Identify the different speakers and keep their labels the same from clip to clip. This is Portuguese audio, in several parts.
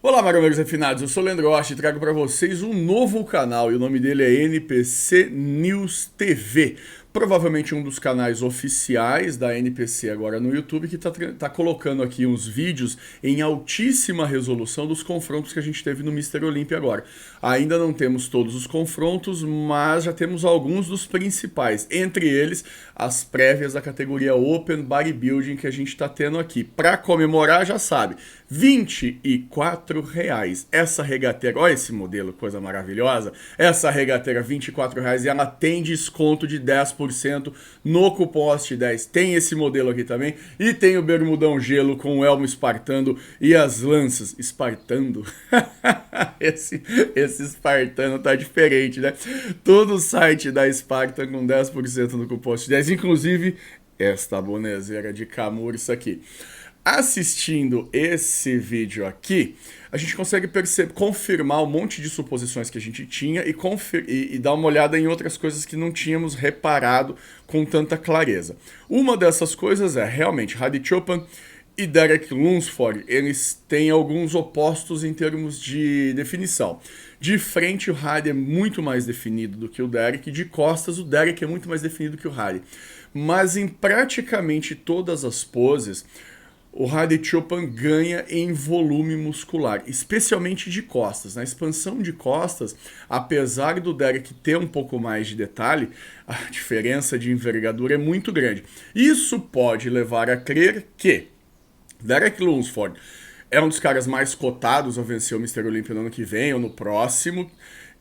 Speaker 1: Olá, marombeiros refinados, eu sou o Leandro Rocha e trago para vocês um novo canal e o nome dele é NPC News TV. Provavelmente um dos canais oficiais da NPC agora no YouTube que tá colocando aqui uns vídeos em altíssima resolução dos confrontos que a gente teve no Mr. Olympia agora. Ainda não temos todos os confrontos, mas já temos alguns dos principais, entre eles as prévias da categoria Open Bodybuilding que a gente está tendo aqui. Para comemorar, já sabe, R$ 24. Essa regateira, olha esse modelo, coisa maravilhosa. Essa regateira, R$ 24 e ela tem desconto de 10% no cupom OST10. Tem esse modelo aqui também. E tem o bermudão gelo com o elmo espartando e as lanças. Espartando? esse espartano tá diferente, né? Todo o site da Spartan com 10% no cupom OST10. Inclusive, esta bonezeira de Camur, isso aqui. Assistindo esse vídeo aqui, a gente consegue confirmar um monte de suposições que a gente tinha e dar uma olhada em outras coisas que não tínhamos reparado com tanta clareza. Uma dessas coisas é realmente Hadi Choopan e Derek Lunsford, eles têm alguns opostos em termos de definição. De frente, o Hadi é muito mais definido do que o Derek, de costas, o Derek é muito mais definido que o Hadi. Mas em praticamente todas as poses, o Hadi Choopan ganha em volume muscular, especialmente de costas. Na expansão de costas, apesar do Derek ter um pouco mais de detalhe, a diferença de envergadura é muito grande. Isso pode levar a crer que Derek Lunsford é um dos caras mais cotados a vencer o Mr. Olympia no ano que vem ou no próximo.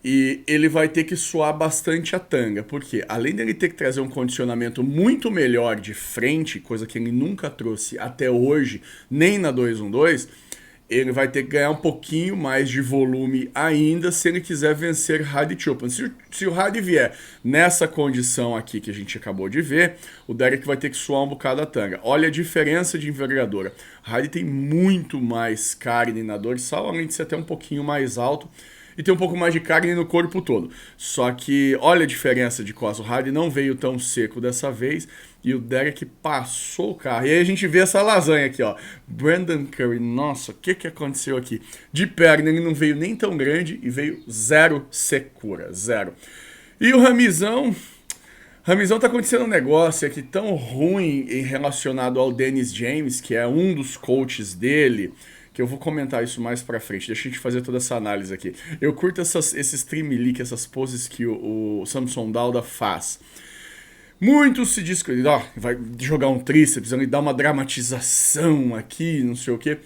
Speaker 1: E ele vai ter que suar bastante a tanga, porque além dele ter que trazer um condicionamento muito melhor de frente, coisa que ele nunca trouxe até hoje, nem na 212, ele vai ter que ganhar um pouquinho mais de volume ainda se ele quiser vencer Hadi Choopan. Se o Hadi vier nessa condição aqui que a gente acabou de ver, o Derek vai ter que suar um bocado a tanga. Olha a diferença de envergadura. O Hadi tem muito mais carne na dorsal, além de ser até um pouquinho mais alto, e tem um pouco mais de carne no corpo todo. Só que olha a diferença de costas. O Hadi não veio tão seco dessa vez e o Derek passou o carro. E aí a gente vê essa lasanha aqui, ó. Brandon Curry, nossa, o que aconteceu aqui? De perna ele não veio nem tão grande e veio zero secura, zero. E o Ramizão tá acontecendo um negócio aqui tão ruim em relacionado ao Dennis James, que é um dos coaches dele, que eu vou comentar isso mais pra frente. Deixa a gente fazer toda essa análise aqui. Eu curto esses trim-leak, essas poses que o Samson Dauda faz. Muito se diz que ele vai jogar um tríceps, ele dá uma dramatização aqui, não sei o quê.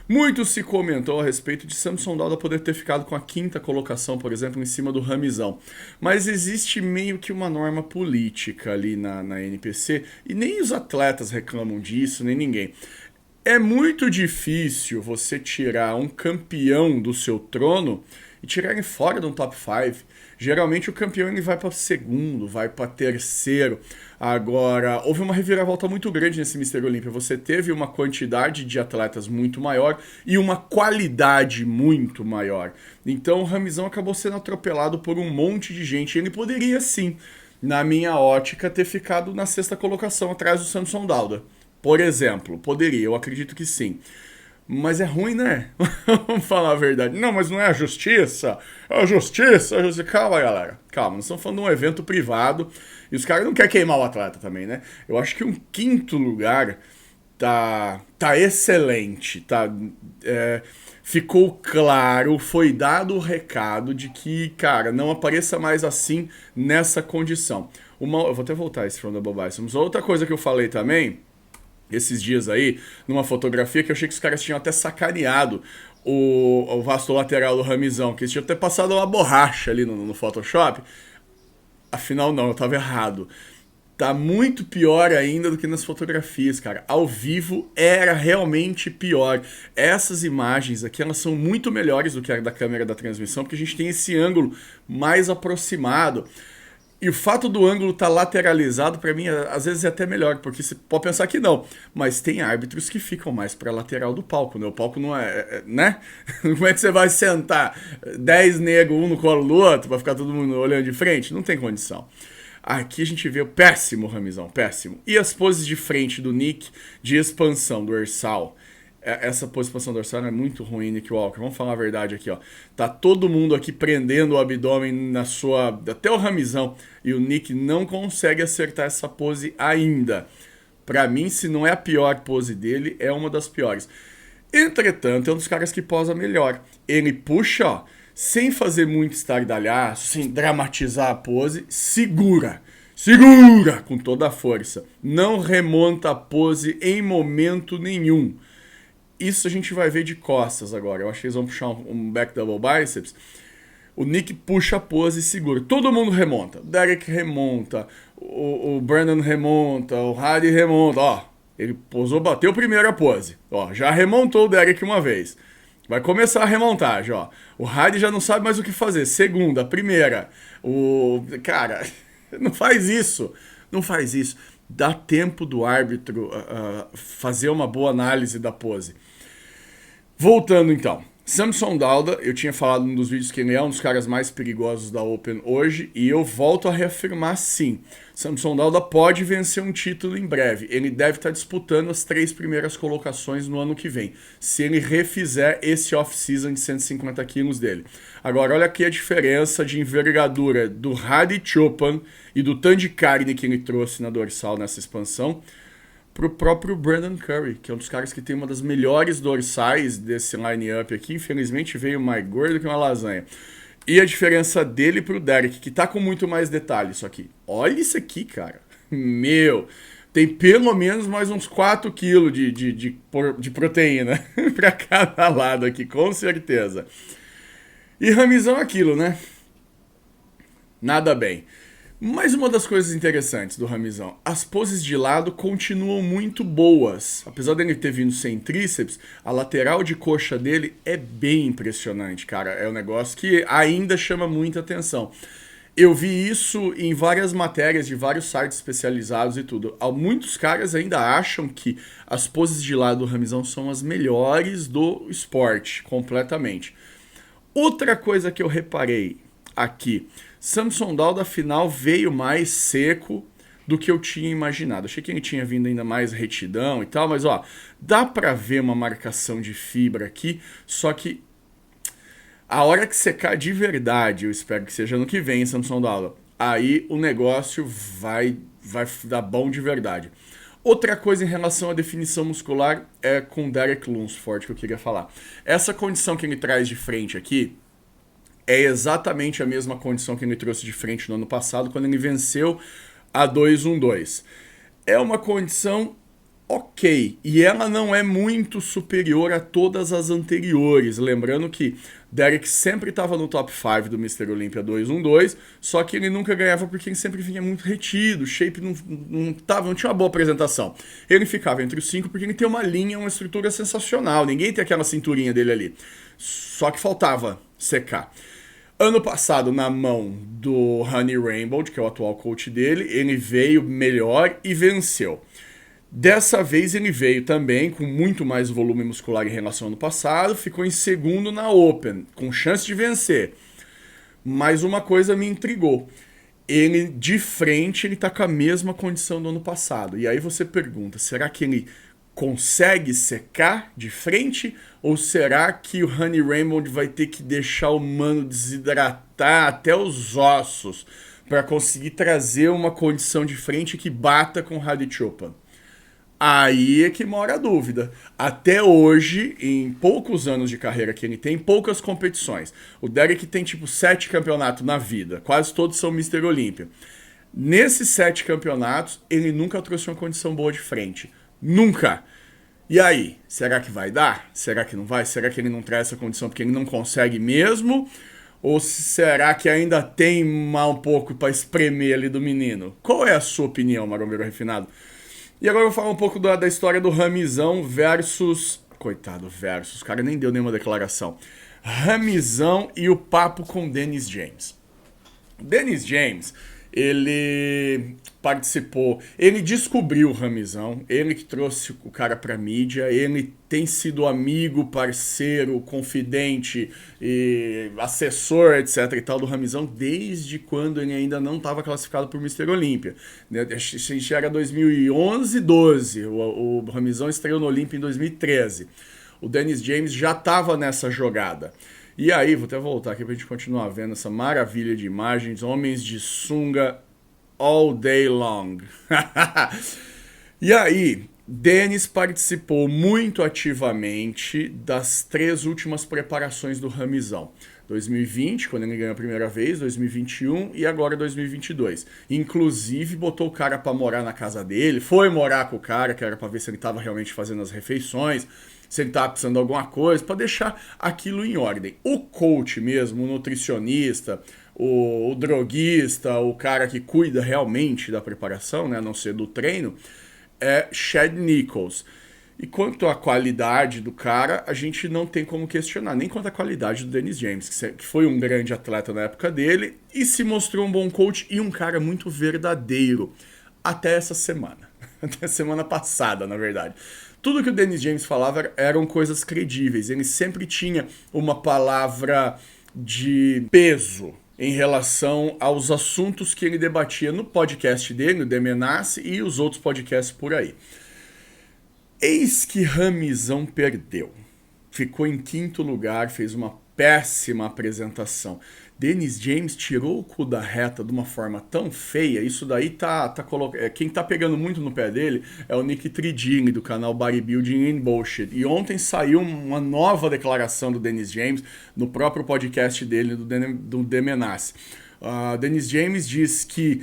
Speaker 1: Muito se comentou a respeito de Samson Dauda poder ter ficado com a 5ª colocação, por exemplo, em cima do Ramizão. Mas existe meio que uma norma política ali na NPC, e nem os atletas reclamam disso, nem ninguém. É muito difícil você tirar um campeão do seu trono e tirar ele fora de um top 5. Geralmente o campeão ele vai para segundo, vai para terceiro. Agora, houve uma reviravolta muito grande nesse Mr. Olympia. Você teve uma quantidade de atletas muito maior e uma qualidade muito maior. Então o Ramizão acabou sendo atropelado por um monte de gente. Ele poderia sim, na minha ótica, ter ficado na 6ª colocação atrás do Samson Dauda. Por exemplo, poderia, eu acredito que sim. Mas é ruim, né? Vamos falar a verdade. Não, mas não é a justiça. É a justiça, a justiça. Calma, galera. Calma, nós estamos falando de um evento privado. E os caras não querem queimar o atleta também, né? Eu acho que um 5º lugar tá excelente. Ficou claro, foi dado o recado de que, cara, não apareça mais assim nessa condição. Eu vou até voltar esse From the Bobagem. Outra coisa que eu falei também esses dias aí, numa fotografia que eu achei que os caras tinham até sacaneado o vasto lateral do Ramizão, que eles tinham até passado uma borracha ali no Photoshop. Afinal não, eu tava errado. Tá muito pior ainda do que nas fotografias, cara. Ao vivo era realmente pior. Essas imagens aqui, elas são muito melhores do que a da câmera da transmissão, porque a gente tem esse ângulo mais aproximado. E o fato do ângulo estar lateralizado, pra mim, às vezes é até melhor, porque você pode pensar que não. Mas tem árbitros que ficam mais pra lateral do palco, né? O palco não né? Como é que você vai sentar 10 negros, um no colo do outro, pra ficar todo mundo olhando de frente? Não tem condição. Aqui a gente vê o péssimo Ramizão, péssimo. E as poses de frente do Nick, de expansão do Ersal, essa pose de expansão dorsal é muito ruim, Nick Walker. Vamos falar a verdade aqui, ó. Tá todo mundo aqui prendendo o abdômen na sua... até o ramizão. E o Nick não consegue acertar essa pose ainda. Pra mim, se não é a pior pose dele, é uma das piores. Entretanto, é um dos caras que posa melhor. Ele puxa, ó, sem fazer muito estardalhaço, sem dramatizar a pose, segura com toda a força. Não remonta a pose em momento nenhum. Isso a gente vai ver de costas agora. Eu acho que eles vão puxar um back double biceps. O Nick puxa a pose e segura. Todo mundo remonta. O Derek remonta, o Brandon remonta, o Hardy remonta. Ó, ele posou, bateu primeiro a pose. Ó, já remontou o Derek uma vez. Vai começar a remontagem, ó. O Hardy já não sabe mais o que fazer. Segunda, primeira. Cara, não faz isso. Não faz isso. Dá tempo do árbitro fazer uma boa análise da pose. Voltando então. Samson Dauda, eu tinha falado num dos vídeos que ele é um dos caras mais perigosos da Open hoje, e eu volto a reafirmar sim. Samson Dauda pode vencer um título em breve. Ele deve estar disputando as 3 primeiras colocações no ano que vem, se ele refizer esse off-season de 150 quilos dele. Agora, olha aqui a diferença de envergadura do Hadi Choopan e do tanto de carne que ele trouxe na dorsal nessa expansão, pro próprio Brandon Curry, que é um dos caras que tem uma das melhores dorsais desse line-up aqui. Infelizmente veio mais gordo que uma lasanha. E a diferença dele pro Derek, que tá com muito mais detalhe isso aqui. Olha isso aqui, cara. Meu, tem pelo menos mais uns 4 kg de proteína pra cada lado aqui, com certeza. E ramizão aquilo, né? Nada bem. Mas uma das coisas interessantes do ramizão, as poses de lado continuam muito boas. Apesar dele ter vindo sem tríceps, a lateral de coxa dele é bem impressionante, cara. É um negócio que ainda chama muita atenção. Eu vi isso em várias matérias de vários sites especializados e tudo. Muitos caras ainda acham que as poses de lado do ramizão são as melhores do esporte, completamente. Outra coisa que eu reparei aqui, Samson Dauda afinal veio mais seco do que eu tinha imaginado. Achei que ele tinha vindo ainda mais retidão e tal, mas ó, dá pra ver uma marcação de fibra aqui, só que a hora que secar de verdade, eu espero que seja no que vem, Samson Dauda, aí o negócio vai dar bom de verdade. Outra coisa em relação à definição muscular é com Derek Lunsford que eu queria falar. Essa condição que ele traz de frente aqui é exatamente a mesma condição que ele trouxe de frente no ano passado, quando ele venceu a 212. É uma condição ok, e ela não é muito superior a todas as anteriores. Lembrando que Derek sempre estava no top 5 do Mr. Olympia 212, só que ele nunca ganhava porque ele sempre vinha muito retido, o shape não tinha uma boa apresentação. Ele ficava entre os 5 porque ele tem uma linha, uma estrutura sensacional, ninguém tem aquela cinturinha dele ali. Só que faltava secar. Ano passado, na mão do Honey Rainbow, que é o atual coach dele, ele veio melhor e venceu. Dessa vez ele veio também com muito mais volume muscular em relação ao ano passado, ficou em segundo na Open, com chance de vencer. Mas uma coisa me intrigou. Ele, de frente, ele tá com a mesma condição do ano passado. E aí você pergunta, será que ele consegue secar de frente? Ou será que o Honey Rainbow vai ter que deixar o mano desidratar até os ossos para conseguir trazer uma condição de frente que bata com o Hadi Choopan? Aí é que mora a dúvida. Até hoje, em poucos anos de carreira que ele tem, poucas competições. O Derek tem tipo 7 campeonatos na vida, quase todos são Mr. Olympia. Nesses 7 campeonatos, ele nunca trouxe uma condição boa de frente. Nunca. E aí, será que vai dar? Será que não vai? Será que ele não traz essa condição porque ele não consegue mesmo? Ou será que ainda tem um pouco para espremer ali do menino? Qual é a sua opinião, Marombeiro Refinado? E agora eu vou falar um pouco da história do Ramizão versus... Coitado, versus. O cara nem deu nenhuma declaração. Ramizão e o papo com Dennis James. Dennis James, ele participou, ele descobriu o Ramizão, ele que trouxe o cara pra mídia, ele tem sido amigo, parceiro, confidente e assessor, etc e tal do Ramizão desde quando ele ainda não estava classificado por Mr. Olímpia. A gente era 2011, 12, o Ramizão estreou no Olímpia em 2013. O Dennis James já estava nessa jogada. E aí, vou até voltar aqui pra gente continuar vendo essa maravilha de imagens, homens de sunga all day long. E aí, Dennis participou muito ativamente das 3 últimas preparações do Ramizão. 2020, quando ele ganhou a primeira vez, 2021 e agora 2022. Inclusive, botou o cara pra morar na casa dele, foi morar com o cara, que era pra ver se ele tava realmente fazendo as refeições, se ele tava precisando de alguma coisa, pra deixar aquilo em ordem. O coach mesmo, o nutricionista, o droguista, o cara que cuida realmente da preparação, né, a não ser do treino, é Chad Nichols. E quanto à qualidade do cara, a gente não tem como questionar, nem quanto à qualidade do Dennis James, que foi um grande atleta na época dele e se mostrou um bom coach e um cara muito verdadeiro. Até essa semana. Até semana passada, na verdade. Tudo que o Dennis James falava eram coisas credíveis. Ele sempre tinha uma palavra de peso em relação aos assuntos que ele debatia no podcast dele, no The Menace, e os outros podcasts por aí. Eis que Ramizão perdeu. Ficou em 5º lugar, fez uma péssima apresentação. Dennis James tirou o cu da reta de uma forma tão feia, isso daí quem tá pegando muito no pé dele é o Nick Tridini, do canal Bodybuilding and Bullshit. E ontem saiu uma nova declaração do Dennis James no próprio podcast dele, do The Menace. Dennis James diz que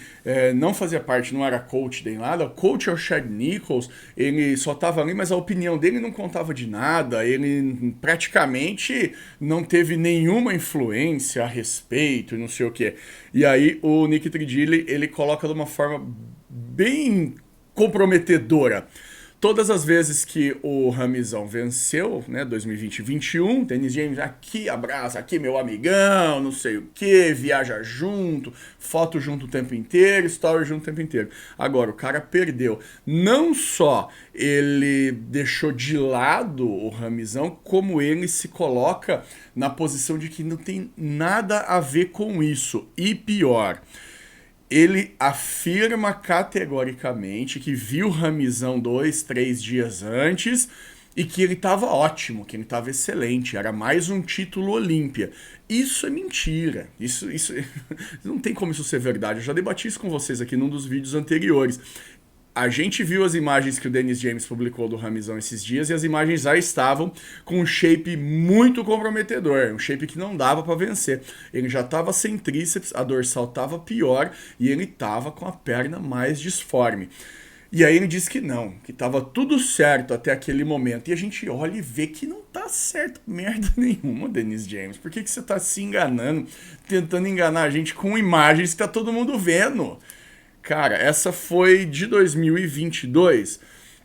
Speaker 1: não fazia parte, não era coach nem nada. O coach é o Chad Nichols, ele só estava ali, mas a opinião dele não contava de nada. Ele praticamente não teve nenhuma influência a respeito, não sei o que. E aí o Nick Tridilli, ele coloca de uma forma bem comprometedora. Todas as vezes que o Ramizão venceu, né, 2020 e 2021, Dennis James aqui, abraça, aqui meu amigão, não sei o que, viaja junto, foto junto o tempo inteiro, story junto o tempo inteiro. Agora, o cara perdeu. Não só ele deixou de lado o Ramizão, como ele se coloca na posição de que não tem nada a ver com isso. E pior, ele afirma categoricamente que viu o Ramizão 2, 3 dias antes e que ele estava ótimo, que ele estava excelente, era mais um título Olímpia. Isso é mentira, isso não tem como isso ser verdade, eu já debati isso com vocês aqui num dos vídeos anteriores. A gente viu as imagens que o Dennis James publicou do Ramizão esses dias e as imagens já estavam com um shape muito comprometedor, um shape que não dava para vencer. Ele já estava sem tríceps, a dorsal estava pior e ele estava com a perna mais disforme. E aí ele disse que não, que estava tudo certo até aquele momento. E a gente olha e vê que não tá certo merda nenhuma, Dennis James. Por que você tá se enganando, tentando enganar a gente com imagens que tá todo mundo vendo? Cara, essa foi de 2022,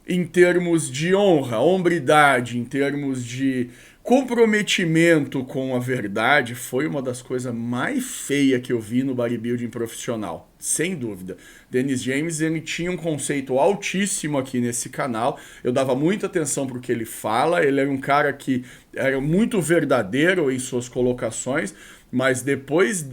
Speaker 1: em termos de honra, hombridade, em termos de comprometimento com a verdade, foi uma das coisas mais feias que eu vi no bodybuilding profissional, sem dúvida. Dennis James, ele tinha um conceito altíssimo aqui nesse canal, eu dava muita atenção para o que ele fala, ele era um cara que era muito verdadeiro em suas colocações, mas depois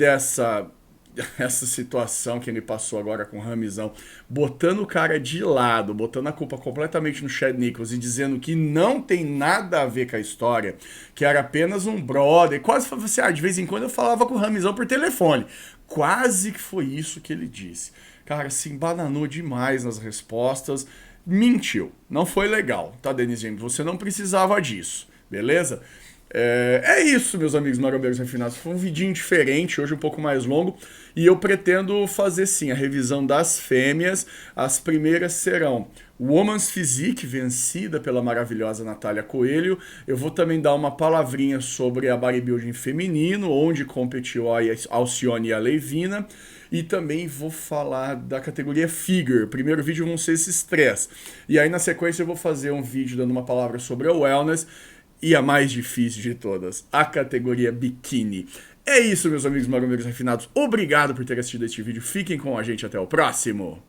Speaker 1: essa situação que ele passou agora com o Ramizão, botando o cara de lado, botando a culpa completamente no Chad Nichols e dizendo que não tem nada a ver com a história, que era apenas um brother, quase falou assim, de vez em quando eu falava com o Ramizão por telefone, quase que foi isso que ele disse. Cara, se embananou demais nas respostas, mentiu, não foi legal, tá, Dennis James? Você não precisava disso, beleza? É isso, meus amigos marombeiros refinados. Foi um vidinho diferente, hoje um pouco mais longo. E eu pretendo fazer sim a revisão das fêmeas. As primeiras serão Woman's Physique, vencida pela maravilhosa Natália Coelho. Eu vou também dar uma palavrinha sobre a bodybuilding feminino, onde competiu a Alcione e a Levina. E também vou falar da categoria Figure. O primeiro vídeo vão ser esses 3. E aí na sequência eu vou fazer um vídeo dando uma palavra sobre a Wellness. E a mais difícil de todas, a categoria Bikini. É isso, meus amigos marombeiros refinados. Obrigado por ter assistido este vídeo. Fiquem com a gente até o próximo.